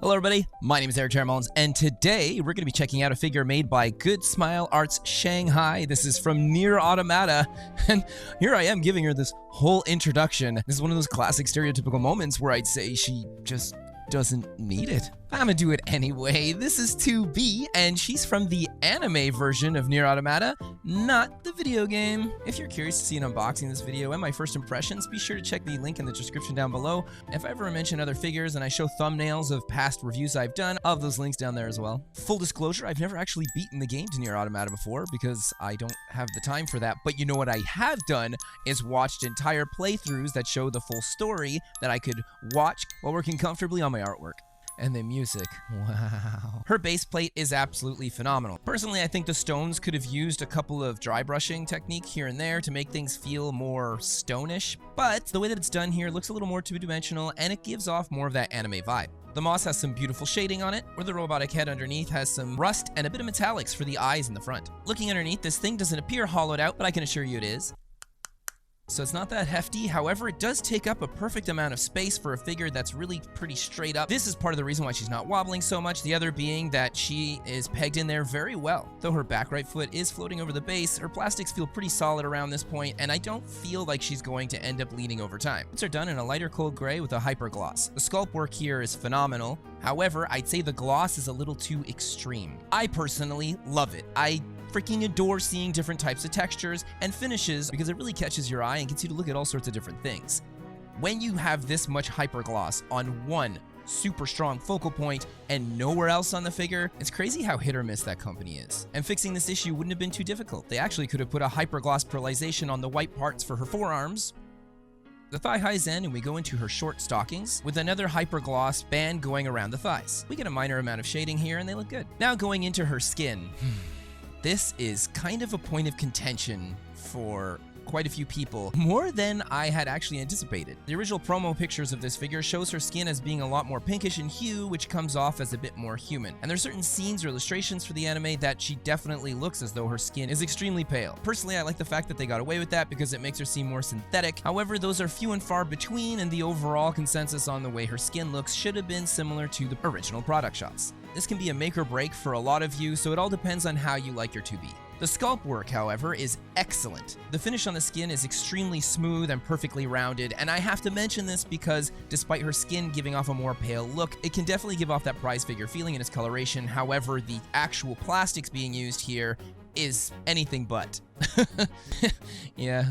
Hello everybody, my name is Eric Mullins, and today we're going to be checking out a figure made by Goodsmil Shanghai. This is from NieR Automata, and here I am giving her this whole introduction. This is one of those classic stereotypical moments where I'd say she just doesn't need it. I'm gonna do it anyway. This is 2B, and she's from the anime version of NieR Automata, not the video game. If you're curious to see an unboxing of this video and my first impressions, be sure to check the link in the description down below. If I ever mention other figures and I show thumbnails of past reviews I've done, I'll have those links down there as well. Full disclosure, I've never actually beaten the game to NieR Automata before because I don't have the time for that, but you know what I have done is watched entire playthroughs that show the full story that I could watch while working comfortably on my artwork. And the music, wow. Her base plate is absolutely phenomenal. Personally, I think the stones could have used a couple of dry brushing technique here and there to make things feel more stonish, but the way that it's done here looks a little more two-dimensional and it gives off more of that anime vibe. The moss has some beautiful shading on it, where the robotic head underneath has some rust and a bit of metallics for the eyes in the front. Looking underneath, this thing doesn't appear hollowed out, but I can assure you it is. So it's not that hefty, however, it does take up a perfect amount of space for a figure that's really pretty straight up. This is part of the reason why she's not wobbling so much, the other being that she is pegged in there very well. Though her back right foot is floating over the base, her plastics feel pretty solid around this point, and I don't feel like she's going to end up leaning over time. Boots are done in a lighter cold gray with a hyper gloss. The sculpt work here is phenomenal, however, I'd say the gloss is a little too extreme. I personally love it. I freaking adore seeing different types of textures and finishes because it really catches your eye and gets you to look at all sorts of different things. When you have this much hypergloss on one super strong focal point and nowhere else on the figure, it's crazy how hit or miss that company is. And fixing this issue wouldn't have been too difficult. They actually could have put a hypergloss pearlization on the white parts for her forearms, the thigh highs in, and we go into her short stockings with another hypergloss band going around the thighs. We get a minor amount of shading here and they look good. Now going into her skin. This is kind of a point of contention for quite a few people, more than I had actually anticipated. The original promo pictures of this figure shows her skin as being a lot more pinkish in hue, which comes off as a bit more human. And there's certain scenes or illustrations for the anime that she definitely looks as though her skin is extremely pale. Personally, I like the fact that they got away with that because it makes her seem more synthetic. However, those are few and far between, and the overall consensus on the way her skin looks should have been similar to the original product shots. This can be a make or break for a lot of you, so it all depends on how you like your 2B. The sculpt work, however, is excellent. The finish on the skin is extremely smooth and perfectly rounded, and I have to mention this because despite her skin giving off a more pale look, it can definitely give off that prize figure feeling in its coloration. However, the actual plastics being used here is anything but. Yeah,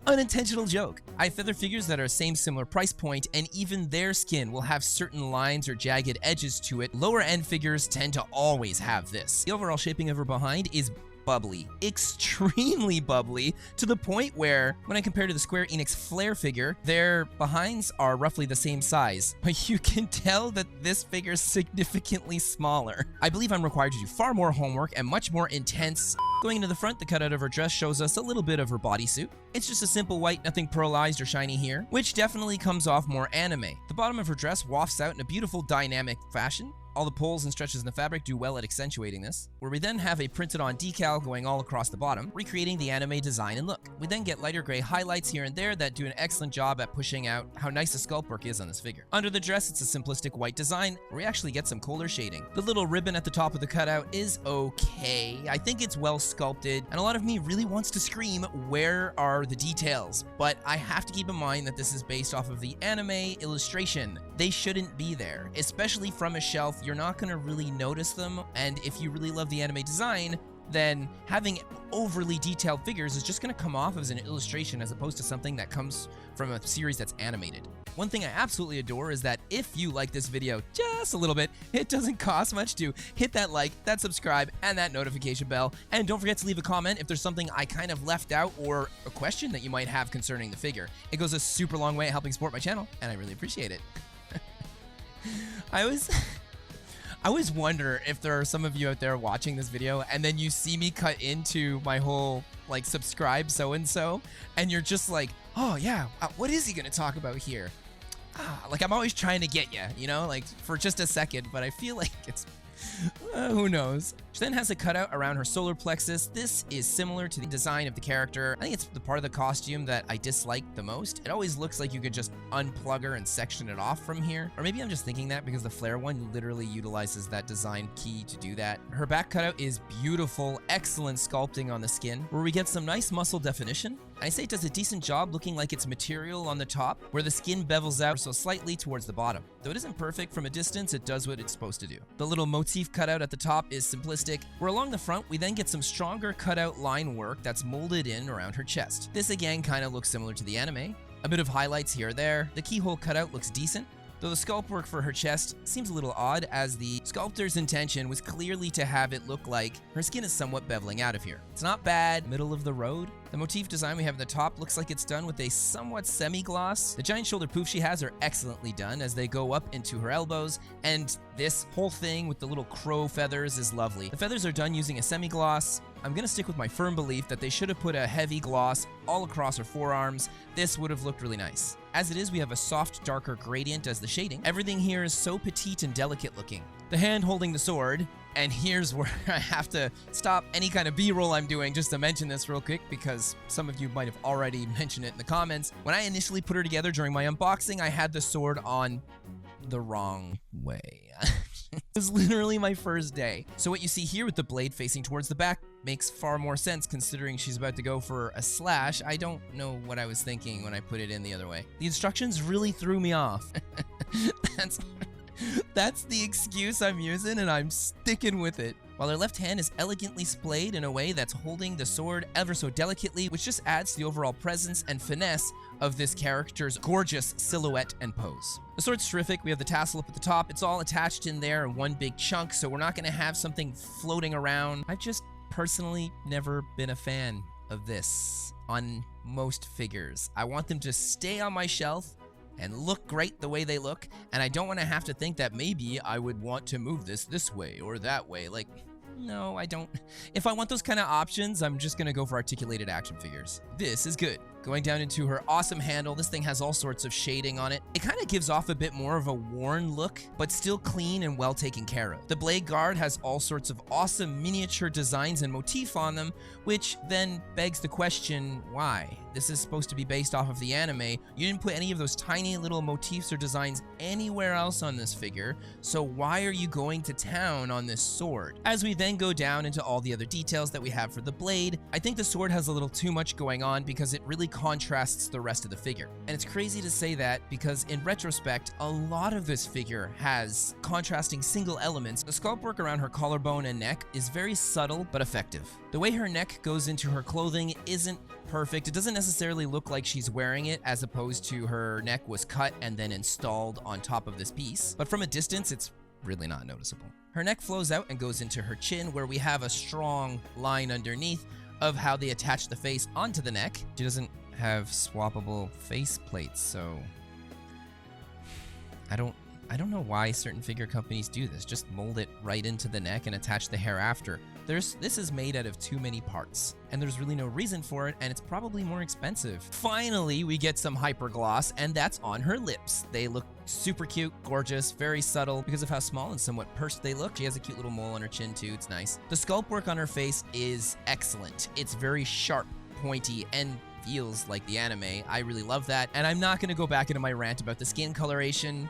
unintentional joke. I have other figures that are same similar price point, and even their skin will have certain lines or jagged edges to it. Lower end figures tend to always have this. The overall shaping of her behind is bubbly, extremely bubbly, to the point where when I compare to the Square Enix Flare figure, their behinds are roughly the same size, but you can tell that this figure is significantly smaller. I believe I'm required to do far more homework and much more intense. Going into the front, the cutout of her dress shows us a little bit of her bodysuit. It's just a simple white, nothing pearlized or shiny here, which definitely comes off more anime. The bottom of her dress wafts out in a beautiful dynamic fashion. All the pulls and stretches in the fabric do well at accentuating this, where we then have a printed on decal going all across the bottom, recreating the anime design and look. We then get lighter gray highlights here and there that do an excellent job at pushing out how nice the sculpt work is on this figure. Under the dress, it's a simplistic white design, where we actually get some colder shading. The little ribbon at the top of the cutout is okay. I think it's well sculpted, and a lot of me really wants to scream, where are the details? But I have to keep in mind that this is based off of the anime illustration. They shouldn't be there, especially from a shelf. You're not going to really notice them, and if you really love the anime design, then having overly detailed figures is just going to come off as an illustration as opposed to something that comes from a series that's animated. One thing I absolutely adore is that if you like this video just a little bit, it doesn't cost much to hit that like, that subscribe, and that notification bell. And don't forget to leave a comment if there's something I kind of left out or a question that you might have concerning the figure. It goes a super long way at helping support my channel, and I really appreciate it. I always wonder if there are some of you out there watching this video and then you see me cut into my whole like subscribe so-and-so and you're just like, oh yeah, what is he gonna talk about here? Like I'm always trying to get you, you know, like for just a second, but I feel like it's, who knows? She then has a cutout around her solar plexus. This is similar to the design of the character. I think it's the part of the costume that I dislike the most. It always looks like you could just unplug her and section it off from here. Or maybe I'm just thinking that because the flare one literally utilizes that design key to do that. Her back cutout is beautiful, excellent sculpting on the skin, where we get some nice muscle definition. I say it does a decent job looking like it's material on the top, where the skin bevels out so slightly towards the bottom. Though it isn't perfect from a distance, it does what it's supposed to do. The little motif cutout at the top is simplistic, where along the front, we then get some stronger cutout line work that's molded in around her chest. This again kind of looks similar to the anime. A bit of highlights here or there. The keyhole cutout looks decent, though the sculpt work for her chest seems a little odd, as the sculptor's intention was clearly to have it look like her skin is somewhat beveling out of here. It's not bad, middle of the road. The motif design we have at the top looks like it's done with a somewhat semi-gloss. The giant shoulder poofs she has are excellently done as they go up into her elbows, and this whole thing with the little crow feathers is lovely. The feathers are done using a semi-gloss. I'm gonna stick with my firm belief that they should have put a heavy gloss all across her forearms. This would have looked really nice. As it is, we have a soft, darker gradient as the shading. Everything here is so petite and delicate looking. The hand holding the sword, and here's where I have to stop any kind of B-roll I'm doing just to mention this real quick, because some of you might have already mentioned it in the comments. When I initially put her together during my unboxing, I had the sword on the wrong way. It was literally my first day. So what you see here with the blade facing towards the back makes far more sense considering she's about to go for a slash. I don't know what I was thinking when I put it in the other way. The instructions really threw me off. That's the excuse I'm using, and I'm sticking with it. While her left hand is elegantly splayed in a way that's holding the sword ever so delicately, which just adds to the overall presence and finesse of this character's gorgeous silhouette and pose. The sword's terrific. We have the tassel up at the top. It's all attached in there in one big chunk, so we're not going to have something floating around. I've just personally never been a fan of this on most figures. I want them to stay on my shelf and look great the way they look, and I don't want to have to think that maybe I would want to move this way or that way. Like, no, I don't. If I want those kind of options, I'm just gonna go for articulated action figures. This is good. Going down into her awesome handle, this thing has all sorts of shading on it. It kind of gives off a bit more of a worn look, but still clean and well taken care of. The blade guard has all sorts of awesome miniature designs and motif on them, which then begs the question, why? This is supposed to be based off of the anime. You didn't put any of those tiny little motifs or designs anywhere else on this figure, so why are you going to town on this sword? As we then go down into all the other details that we have for the blade, I think the sword has a little too much going on because it really contrasts the rest of the figure. And it's crazy to say that because in retrospect, a lot of this figure has contrasting single elements. The sculpt work around her collarbone and neck is very subtle but effective. The way her neck goes into her clothing isn't perfect. It doesn't necessarily look like she's wearing it, as opposed to her neck was cut and then installed on top of this piece. But from a distance, it's really not noticeable. Her neck flows out and goes into her chin, where we have a strong line underneath of how they attach the face onto the neck. She doesn't have swappable face plates, so I don't know why certain figure companies do this. Just mold it right into the neck and attach the hair after. This is made out of too many parts, and there's really no reason for it, and it's probably more expensive. Finally, we get some hypergloss, and that's on her lips. They look super cute, gorgeous, very subtle because of how small and somewhat pursed they look. She has a cute little mole on her chin too, it's nice. The sculpt work on her face is excellent. It's very sharp, pointy, and feels like the anime. I really love that, and I'm not gonna go back into my rant about the skin coloration.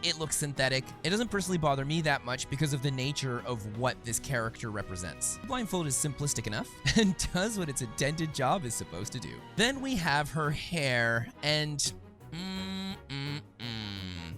It looks synthetic. It doesn't personally bother me that much because of the nature of what this character represents. The blindfold is simplistic enough and does what its intended job is supposed to do. Then we have her hair, and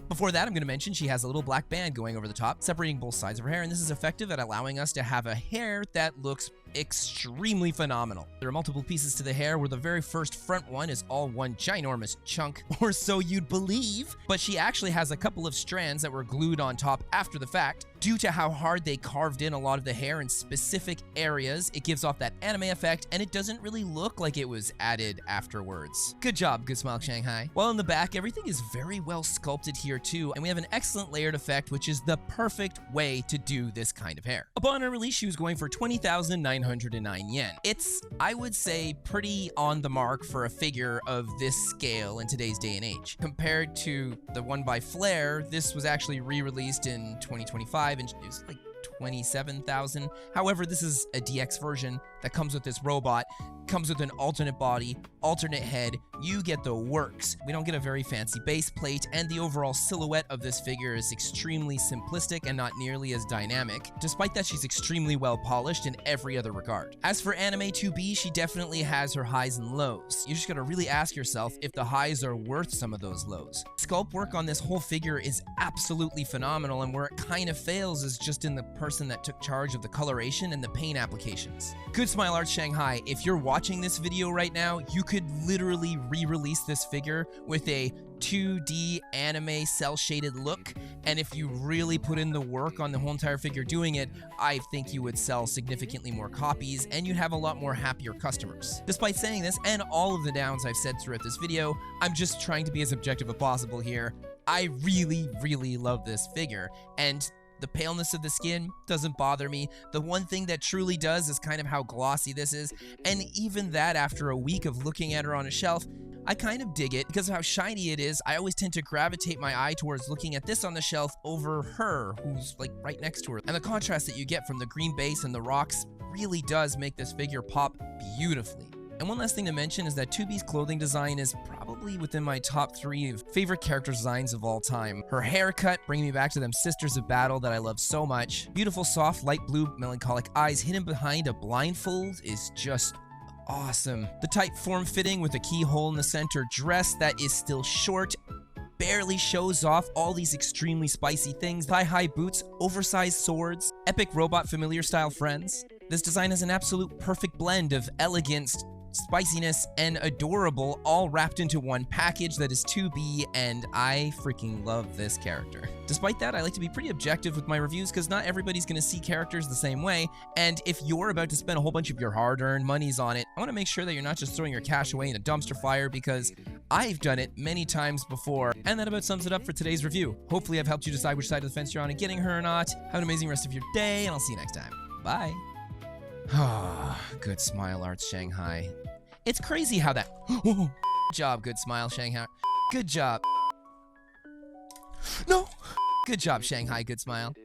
before that, I'm going to mention she has a little black band going over the top, separating both sides of her hair, and this is effective at allowing us to have a hair that looks extremely phenomenal. There are multiple pieces to the hair, where the very first front one is all one ginormous chunk, or so you'd believe, but she actually has a couple of strands that were glued on top after the fact. Due to how hard they carved in a lot of the hair in specific areas, it gives off that anime effect, and it doesn't really look like it was added afterwards. Good job, Goodsmil Shanghai. While in the back, everything is very well sculpted here too, and we have an excellent layered effect, which is the perfect way to do this kind of hair. Upon her release, she was going for 20,909 yen. It's, I would say, pretty on the mark for a figure of this scale in today's day and age. Compared to the one by Flare, this was actually re-released in 2025, and it was like 27,000. However, this is a DX version that comes with this robot, comes with an alternate body, alternate head. You get the works. We don't get a very fancy base plate, and the overall silhouette of this figure is extremely simplistic and not nearly as dynamic. Despite that, she's extremely well polished in every other regard. As for Anime 2B, she definitely has her highs and lows. You just gotta really ask yourself if the highs are worth some of those lows. Sculpt work on this whole figure is absolutely phenomenal, and where it kind of fails is just in the person that took charge of the coloration and the paint applications. Goodsmil Arts Shanghai, if you're watching this video right now, you could literally re-release this figure with a 2D anime cel-shaded look, and if you really put in the work on the whole entire figure doing it, I think you would sell significantly more copies and you'd have a lot more happier customers. Despite saying this, and all of the downs I've said throughout this video, I'm just trying to be as objective as possible here. I really love this figure, and the paleness of the skin doesn't bother me. The one thing that truly does is kind of how glossy this is, and even that, after a week of looking at her on a shelf, I kind of dig it. Because of how shiny it is, I always tend to gravitate my eye towards looking at this on the shelf over her, who's like right next to her. And the contrast that you get from the green base and the rocks really does make this figure pop beautifully. And one last thing to mention is that 2B's clothing design is probably within my top 3 of favorite character designs of all time. Her haircut, bringing me back to them Sisters of Battle that I love so much. Beautiful, soft, light blue, melancholic eyes hidden behind a blindfold is just awesome. The tight form-fitting with a keyhole in the center dress that is still short, barely shows off all these extremely spicy things. Thigh-high boots, oversized swords, epic robot familiar style friends. This design is an absolute perfect blend of elegance, spiciness, and adorable, all wrapped into one package that is 2B, and I freaking love this character. Despite that, I like to be pretty objective with my reviews because not everybody's going to see characters the same way, and if you're about to spend a whole bunch of your hard-earned monies on it, I want to make sure that you're not just throwing your cash away in a dumpster fire, because I've done it many times before. And that about sums it up for today's review. Hopefully I've helped you decide which side of the fence you're on and getting her or not. Have an amazing rest of your day, and I'll see you next time. Bye. Goodsmil Arts Shanghai. It's crazy how that... Good job, Goodsmil Shanghai. Good job. No! Good job, Shanghai Goodsmil.